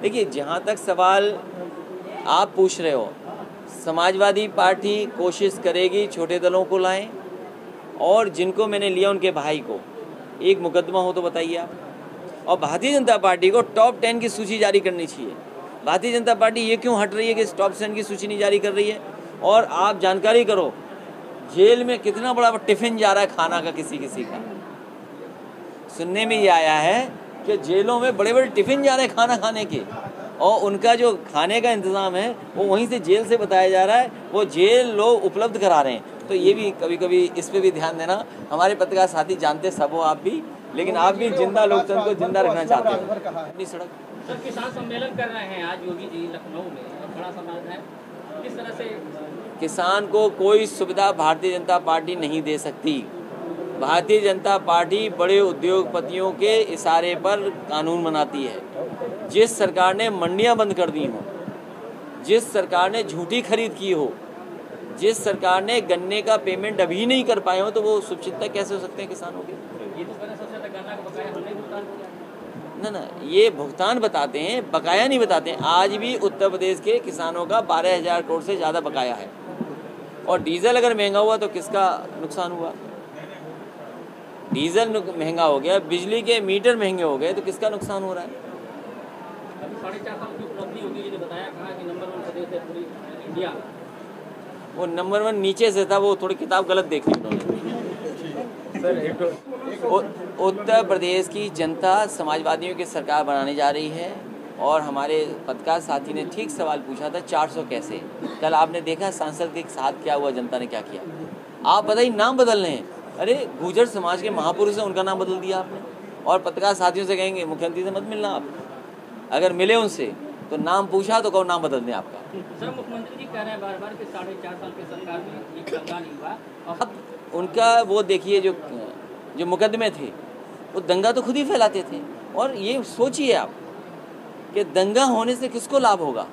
देखिए, जहाँ तक सवाल आप पूछ रहे हो, समाजवादी पार्टी कोशिश करेगी छोटे दलों को लाएं, और जिनको मैंने लिया उनके भाई को एक मुकदमा हो तो बताइए आप। और भारतीय जनता पार्टी को टॉप 10 की सूची जारी करनी चाहिए। भारतीय जनता पार्टी ये क्यों हट रही है कि टॉप 10 की सूची नहीं जारी कर रही है? और आप जानकारी करो, जेल में कितना बड़ा टिफिन जा रहा है खाना का किसी किसी का। सुनने में ये आया है कि जेलों में बड़े बड़े टिफिन जा रहे हैं खाना खाने के, और उनका जो खाने का इंतज़ाम है वो वहीं से जेल से बताया जा रहा है, वो जेल लोग उपलब्ध करा रहे हैं। तो ये भी कभी कभी इस पे भी ध्यान देना। हमारे पत्रकार साथी जानते सब हो आप भी, लेकिन आप भी जिंदा लोकतंत्र को जिंदा रखना चाहते हो। अपनी सड़क सर, किसान सम्मेलन कर रहे हैं आज योगी जी लखनऊ में, बड़ा सम्मेलन है, किस तरह से किसान को कोई सुविधा भारतीय जनता पार्टी नहीं दे सकती। भारतीय जनता पार्टी बड़े उद्योगपतियों के इशारे पर कानून बनाती है। जिस सरकार ने मंडियां बंद कर दी हो, जिस सरकार ने झूठी खरीद की हो, जिस सरकार ने गन्ने का पेमेंट अभी नहीं कर पाए हो, तो वो सुचिंता कैसे हो सकते हैं किसानों के? ये तो कहना सबसे ज्यादा गन्ना का बकाया हमने भुगतान किया। ना, ये भुगतान बताते हैं, बकाया नहीं बताते हैं। आज भी उत्तर प्रदेश के किसानों का 12,000 करोड़ से ज़्यादा बकाया है। और डीजल अगर महंगा हुआ तो किसका नुकसान हुआ? डीजल महंगा हो गया, बिजली के मीटर महंगे हो गए, तो किसका नुकसान हो रहा है? अभी 4.5 साल की उपलब्धि योगी जी ने बताया, कहा कि नंबर 1 प्रदेश है पूरी इंडिया। वो नंबर 1 नीचे से था, वो थोड़ी किताब गलत देखी उन्होंने। उत्तर प्रदेश की जनता समाजवादियों की सरकार बनाने जा रही है। और हमारे पत्रकार साथी ने ठीक सवाल पूछा था, 400 कैसे? कल आपने देखा सांसद के साथ क्या हुआ, जनता ने क्या किया। आप बताइए, नाम बदलने हैं। अरे गुर्जर समाज के महापुरुष हैं, उनका नाम बदल दिया आपने। और पत्रकार साथियों से कहेंगे मुख्यमंत्री से मत मिलना आप, अगर मिले उनसे तो नाम पूछा तो कहो नाम बदल दें आपका। सर, मुख्यमंत्री जी कह रहे हैं बार बार कि 4.5 साल की सरकार में एक दंगा नहीं हुआ। अब उनका वो देखिए, जो मुकदमे थे वो दंगा तो खुद ही फैलाते थे। और ये सोचिए आप कि दंगा होने से किसको लाभ होगा?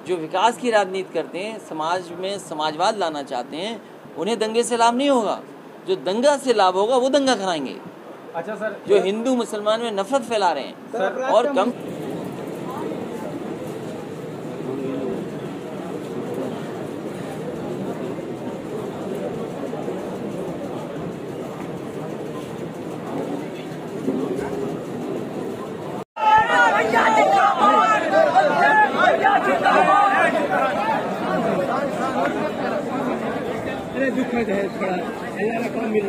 जो विकास की राजनीति करते हैं, समाज में समाजवाद लाना चाहते हैं, उन्हें दंगे से लाभ नहीं होगा। जो दंगा से लाभ होगा वो दंगा कराएंगे। अच्छा सर, जो हिंदू मुसलमान में नफरत फैला रहे हैं सर, और कम दुख है थोड़ा मिल